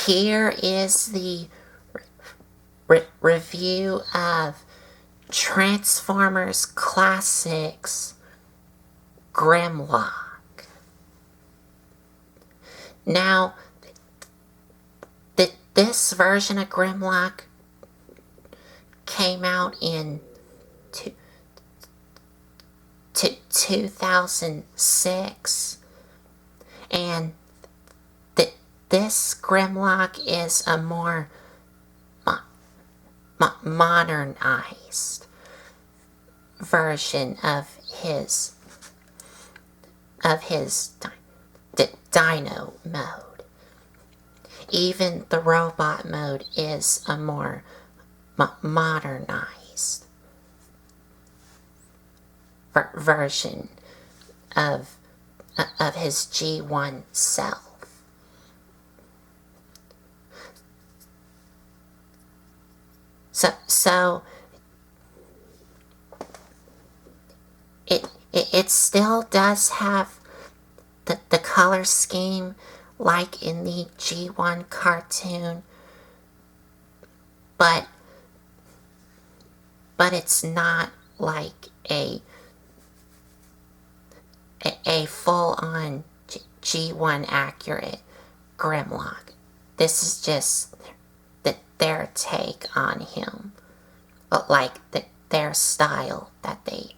here is the review of Transformers Classics Grimlock. Now, this version of Grimlock came out in 2006, and this Grimlock is a more modernized version of his dino mode. Even the robot mode is a more modernized version of his G1 self. So it still does have the color scheme like in the G1 cartoon, but it's not like a full-on G1 accurate Grimlock. This is just their take on him, like their style that they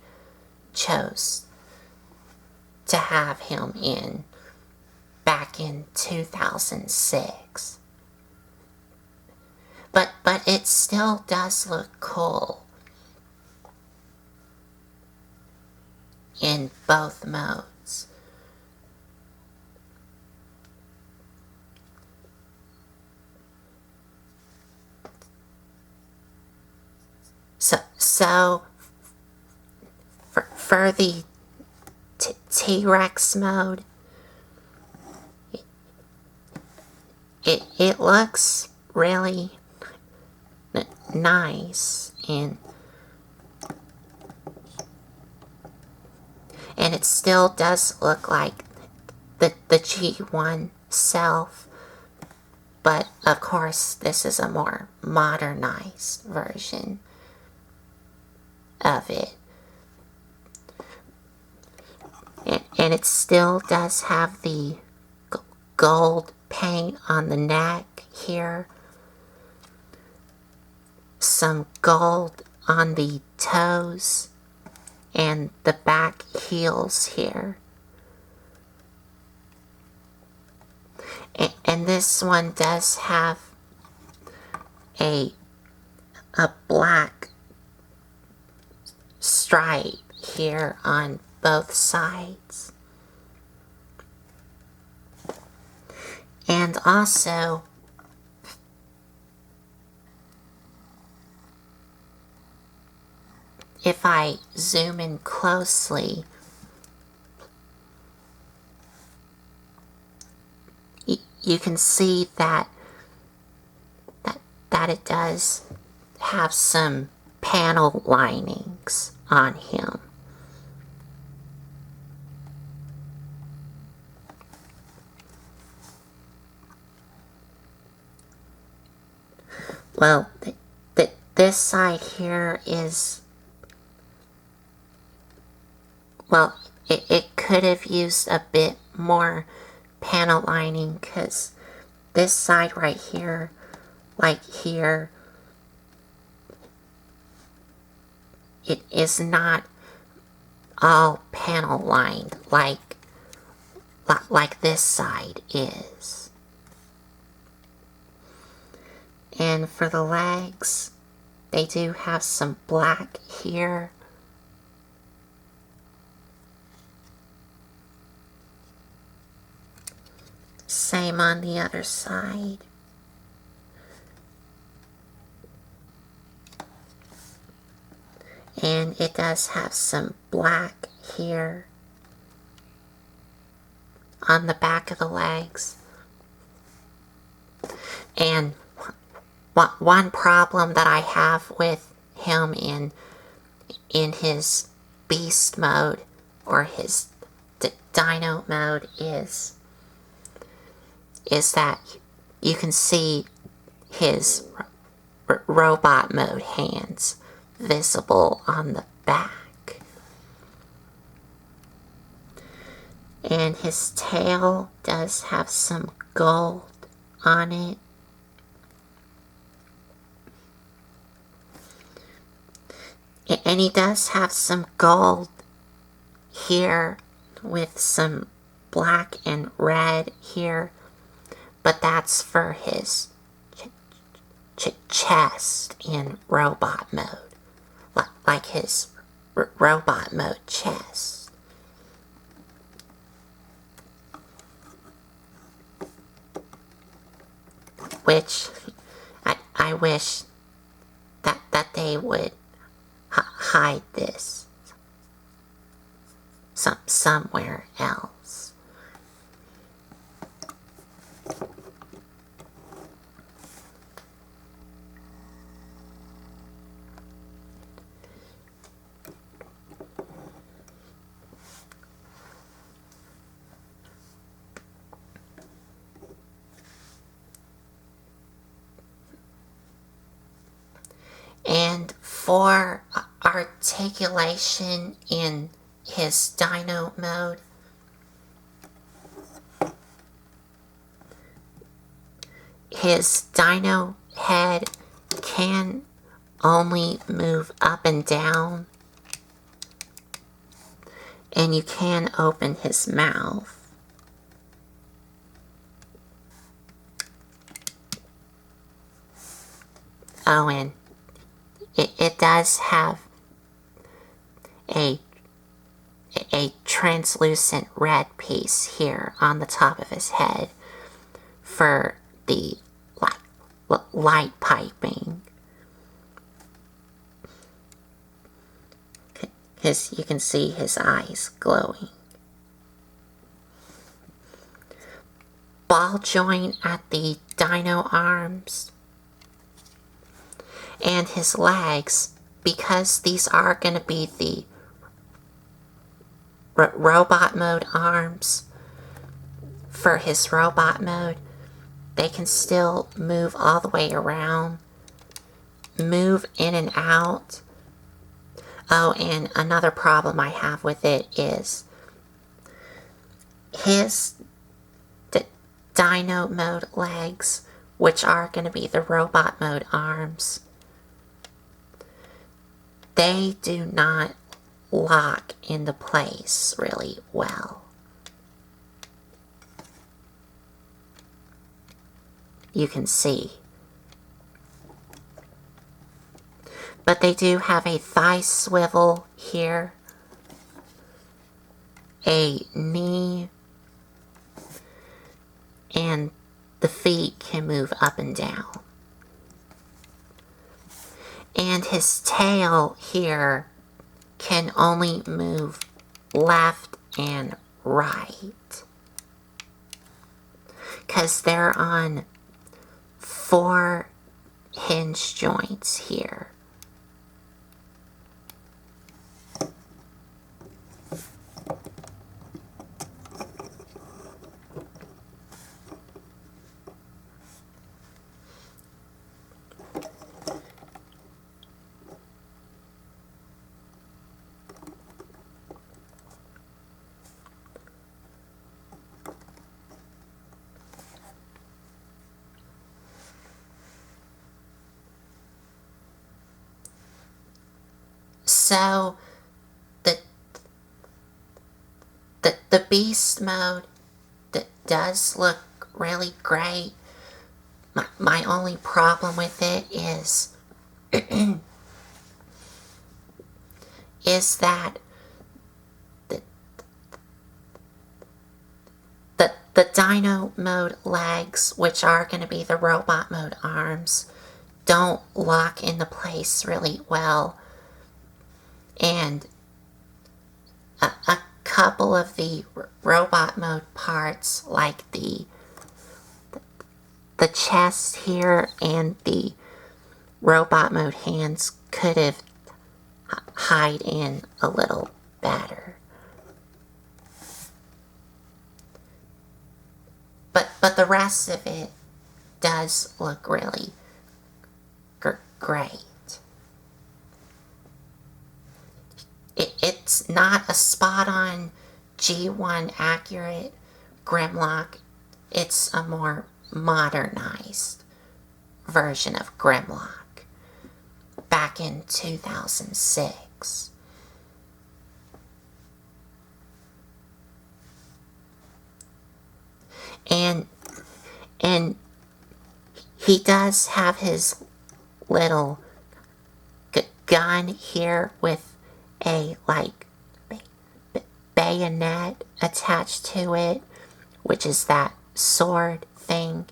chose to have him in back in 2006. But it still does look cool in both modes. So for the T-Rex mode, it looks really nice, and it still does look like the G1 self, but of course this is a more modernized version of it. And it still does have the gold paint on the neck here, some gold on the toes and the back heels here. And this one does have a black stripe here on both sides. And also, if I zoom in closely, you can see that it does have some panel linings on him. Well, this side here is, well, it could have used a bit more panel lining, because this side right here, like here, it is not all panel lined like this side is. And for the legs, they do have some black here. Same on the other side. And it does have some black here on the back of the legs. And one problem that I have with him in his beast mode or his dino mode is that you can see his robot mode hands visible on the back. And his tail does have some gold on it. And he does have some gold here with some black and red here, but that's for his chest in robot mode, like his robot mode chest. Which I wish that they would hide this somewhere else. And for articulation in his dino mode, his dino head can only move up and down, and you can open his mouth. Oh, and it does have a translucent red piece here on the top of his head for the light piping. Because you can see his eyes glowing. Ball joint at the dino arms. And his legs, because these are going to be the robot mode arms for his robot mode, they can still move all the way around, move in and out. Oh, and another problem I have with it is his dino mode legs, which are going to be the robot mode arms, they do not lock into place really well. You can see. But they do have a thigh swivel here, a knee, and the feet can move up and down. And his tail here can only move left and right, because they're on 4 hinge joints here. So the beast mode does look really great. My only problem with it is is that the dino mode legs, which are going to be the robot mode arms, don't lock into place really well. And a couple of the robot mode parts, like the chest here and the robot mode hands, could have hide in a little better. But the rest of it does look really great. It's not a spot-on G1 accurate Grimlock. It's a more modernized version of Grimlock back in 2006. And he does have his little gun here with a like bayonet attached to it, which is that sword thing,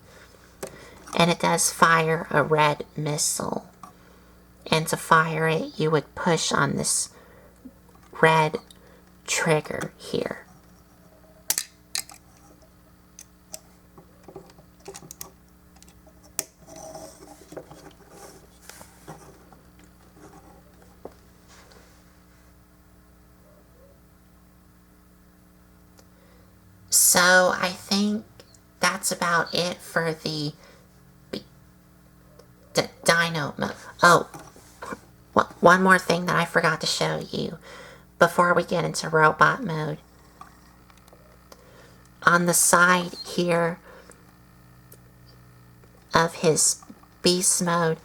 and it does fire a red missile. And to fire it, you would push on this red trigger here. So I think that's about it for the Dino mode. Oh, one more thing that I forgot to show you before we get into robot mode. On the side here of his beast mode,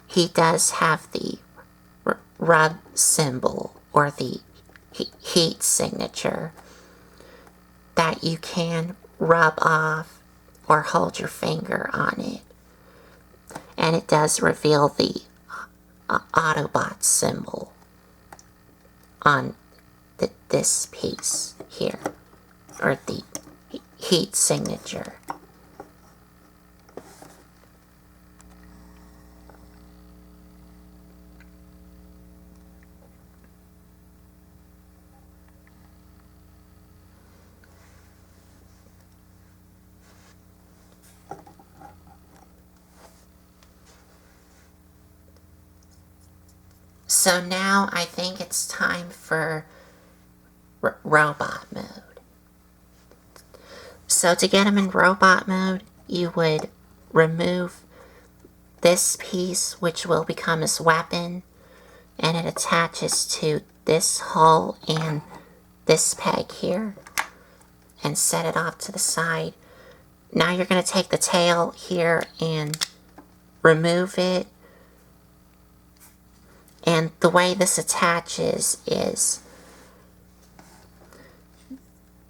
he does have the rub symbol or the heat signature that you can rub off or hold your finger on it. And it does reveal the Autobot symbol on this piece here, or the heat signature. So now I think it's time for robot mode. So to get him in robot mode, you would remove this piece, which will become his weapon, and it attaches to this hull and this peg here, and set it off to the side. Now you're going to take the tail here and remove it. And the way this attaches is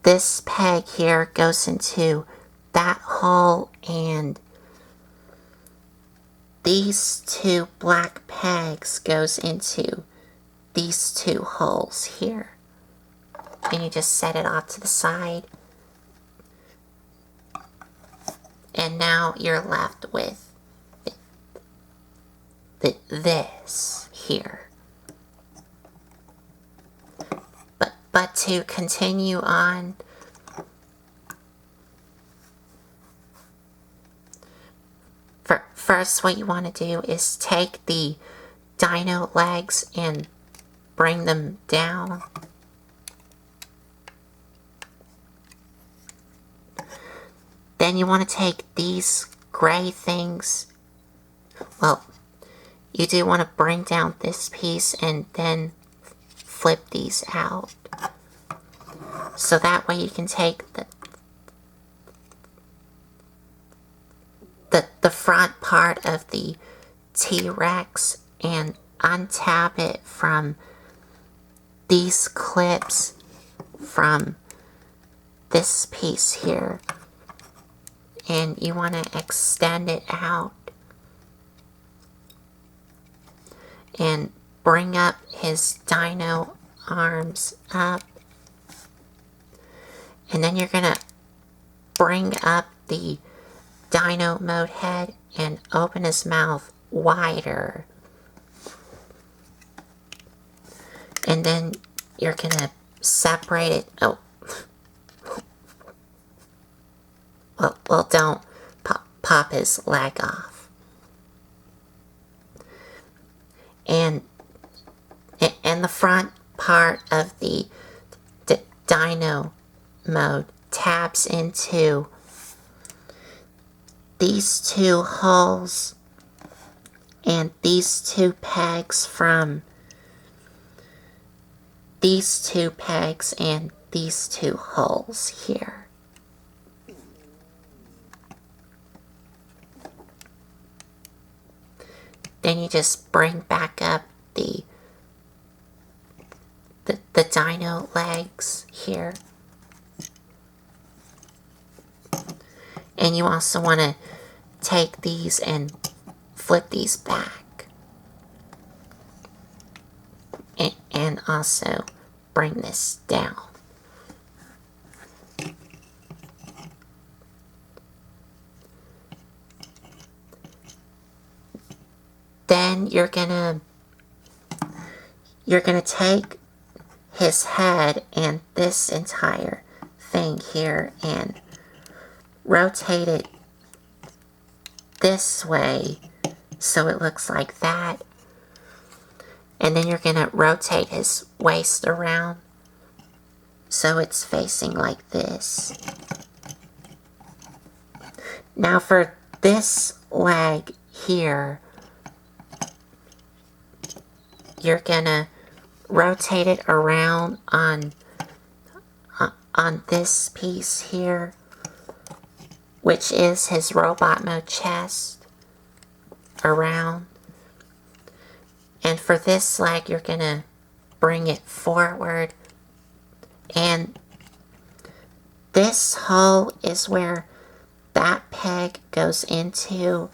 this peg here goes into that hole, and these two black pegs goes into these two holes here. And you just set it off to the side. And now you're left with this here. But to continue on, first what you want to do is take the dino legs and bring them down. Then you want to take these gray things, well, you do want to bring down this piece and then flip these out. So that way you can take the front part of the T-Rex and untap it from these clips from this piece here. And you want to extend it out and bring up his dino arms up. And then you're going to bring up the dino mode head and open his mouth wider. And then you're going to separate it. Oh. Well, don't pop his leg off. And the front part of the dino mode taps into these two holes and these two pegs from these two pegs and these two holes here. Then you just bring back up the dino legs here. And you also want to take these and flip these back. And also bring this down. Then you're gonna take his head and this entire thing here and rotate it this way so it looks like that. And then you're gonna rotate his waist around so it's facing like this. Now for this leg here, you're gonna rotate it around on this piece here, which is his robot mode chest, around. And for this leg, you're gonna bring it forward. And this hole is where that peg goes into,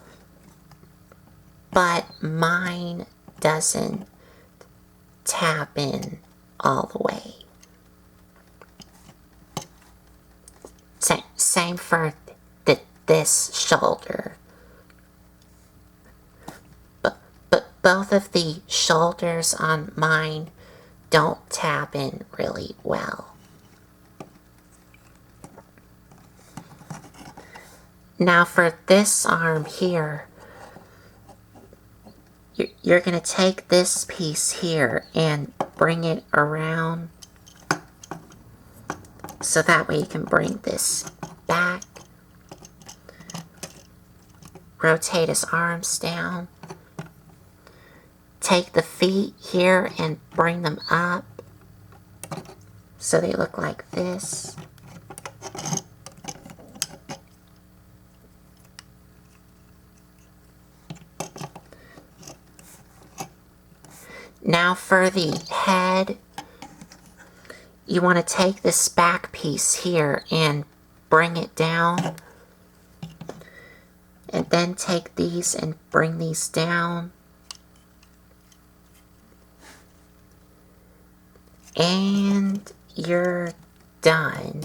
but mine doesn't tap in all the way. Same for this shoulder. But both of the shoulders on mine don't tap in really well. Now for this arm here, you're going to take this piece here and bring it around so that way you can bring this back. Rotate his arms down. Take the feet here and bring them up so they look like this. Now for the head, you want to take this back piece here and bring it down. And then take these and bring these down. And you're done.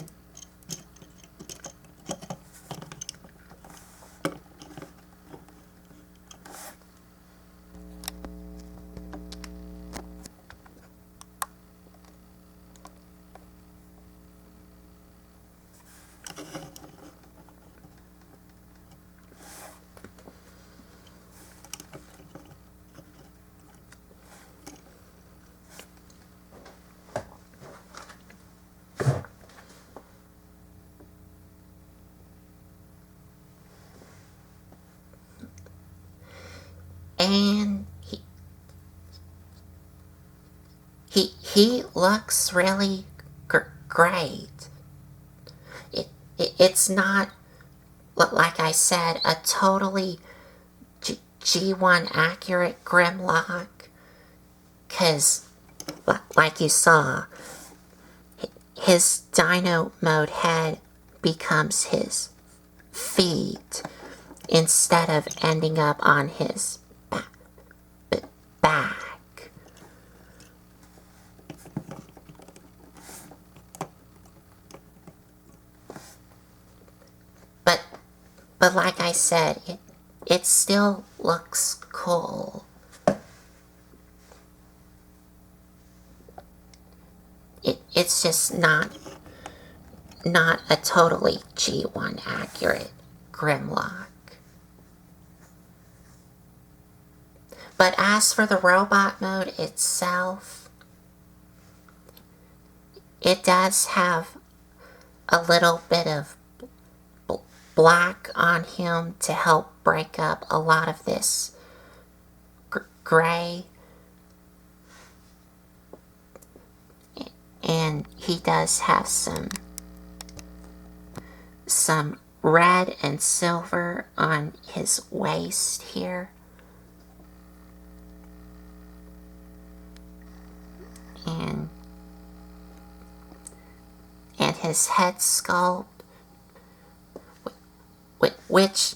And he looks really great. It's not, like I said, a totally G1 accurate Grimlock, because like you saw, his dino mode head becomes his feet instead of ending up on his back. But like I said, it still looks cool. It's just not a totally G1 accurate Grimlock. But as for the robot mode itself, it does have a little bit of black on him to help break up a lot of this gray. And he does have some red and silver on his waist here. And his head sculpt, which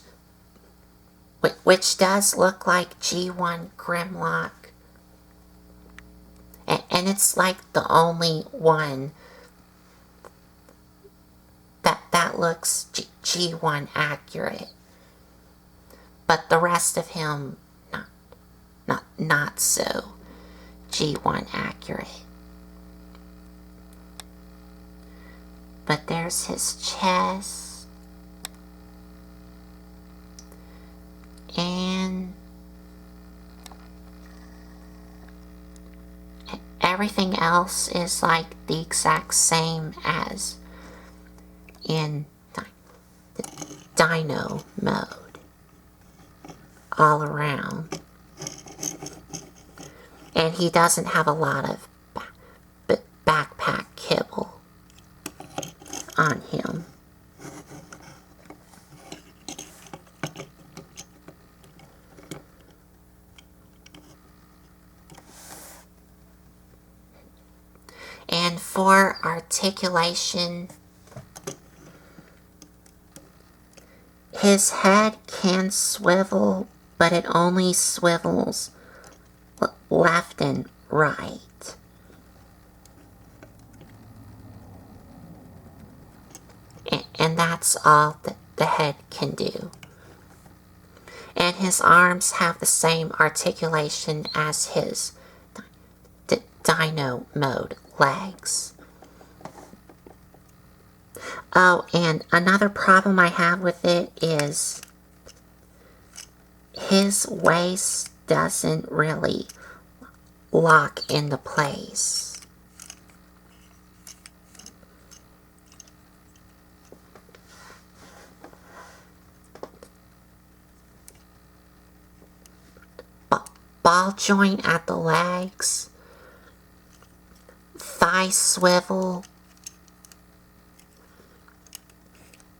does look like G1 Grimlock. And it's like the only one that looks G1 accurate. But the rest of him, not so G1 accurate. But there's his chest. And everything else is like the exact same as in Dino mode. All around. And he doesn't have a lot of backpack kibble on him. And for articulation, his head can swivel, but it only swivels left and right. And that's all that the head can do. And his arms have the same articulation as his Dino mode legs. Oh, and another problem I have with it is his waist doesn't really lock into place. Ball joint at the legs, thigh swivel,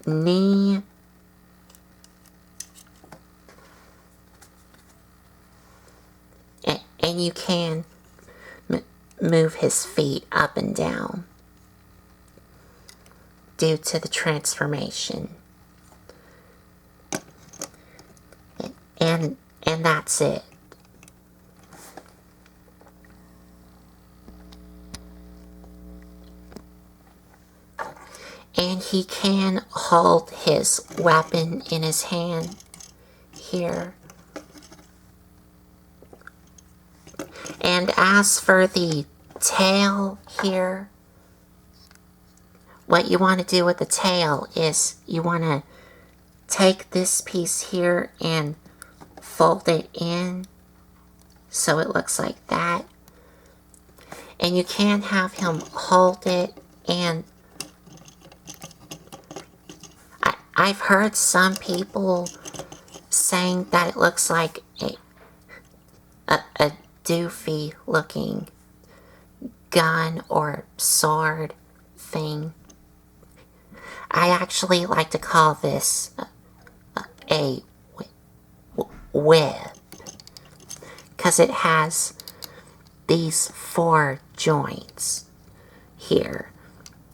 knee, and you can move his feet up and down due to the transformation. And that's it. And he can hold his weapon in his hand here. And as for the tail here, what you want to do with the tail is you want to take this piece here and fold it in so it looks like that. And you can have him hold it, and I've heard some people saying that it looks like a doofy looking gun or sword thing. I actually like to call this a whip, because it has these 4 joints here,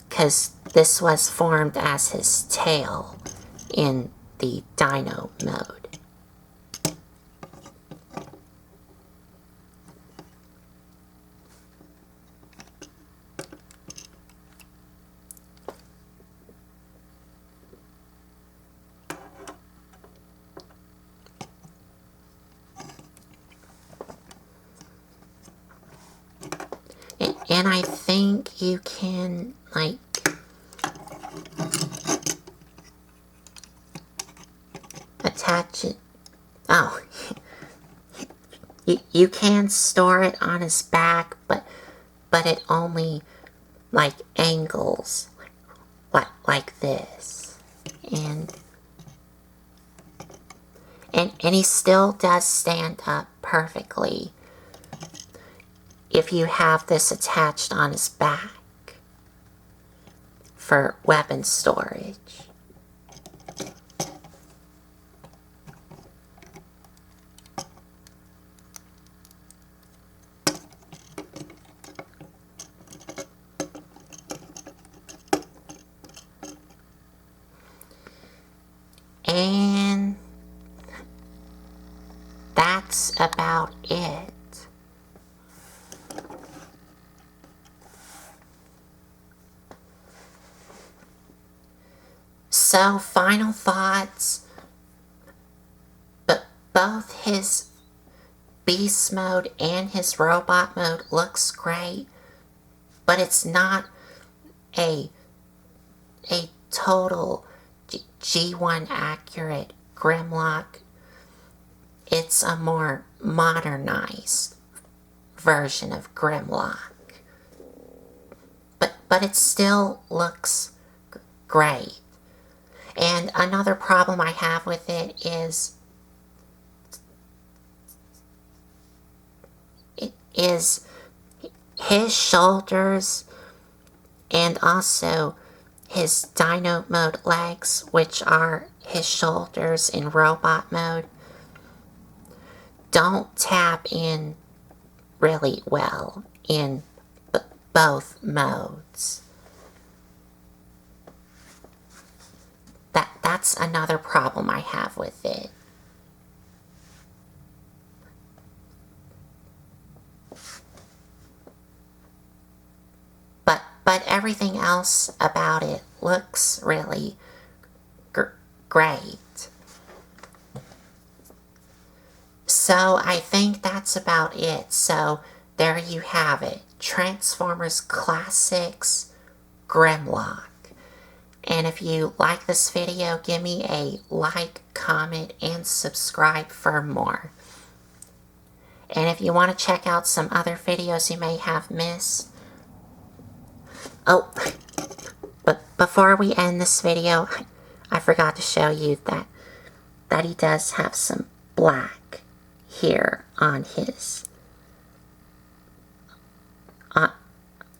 because this was formed as his tail in the Dino mode. And I think you can, like, attach it. Oh, you can store it on his back, but it only, like, angles like this. And And he still does stand up perfectly if you have this attached on his back for weapon storage. And that's about it. So, final thoughts. But both his beast mode and his robot mode looks great, but it's not a total G1 accurate Grimlock. It's a more modernized version of Grimlock. But it still looks great. And another problem I have with it is his shoulders and also his dino mode legs, which are his shoulders in robot mode, don't tap in really well in both modes. That's another problem I have with it. But everything else about it looks really great. So I think that's about it. So there you have it. Transformers Classics Grimlock. And if you like this video, give me a like, comment, and subscribe for more. And if you want to check out some other videos you may have missed. Oh, but before we end this video, I forgot to show you that he does have some black here on his,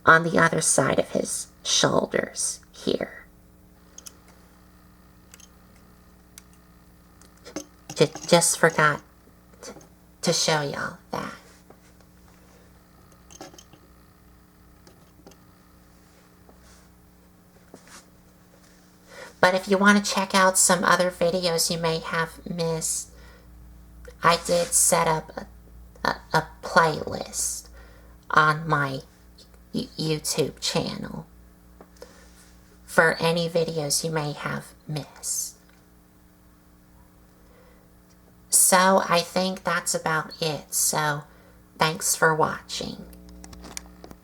on the other side of his shoulders here. Just forgot to show y'all that. But if you want to check out some other videos you may have missed, I did set up a playlist on my YouTube channel for any videos you may have missed. So I think that's about it. So thanks for watching.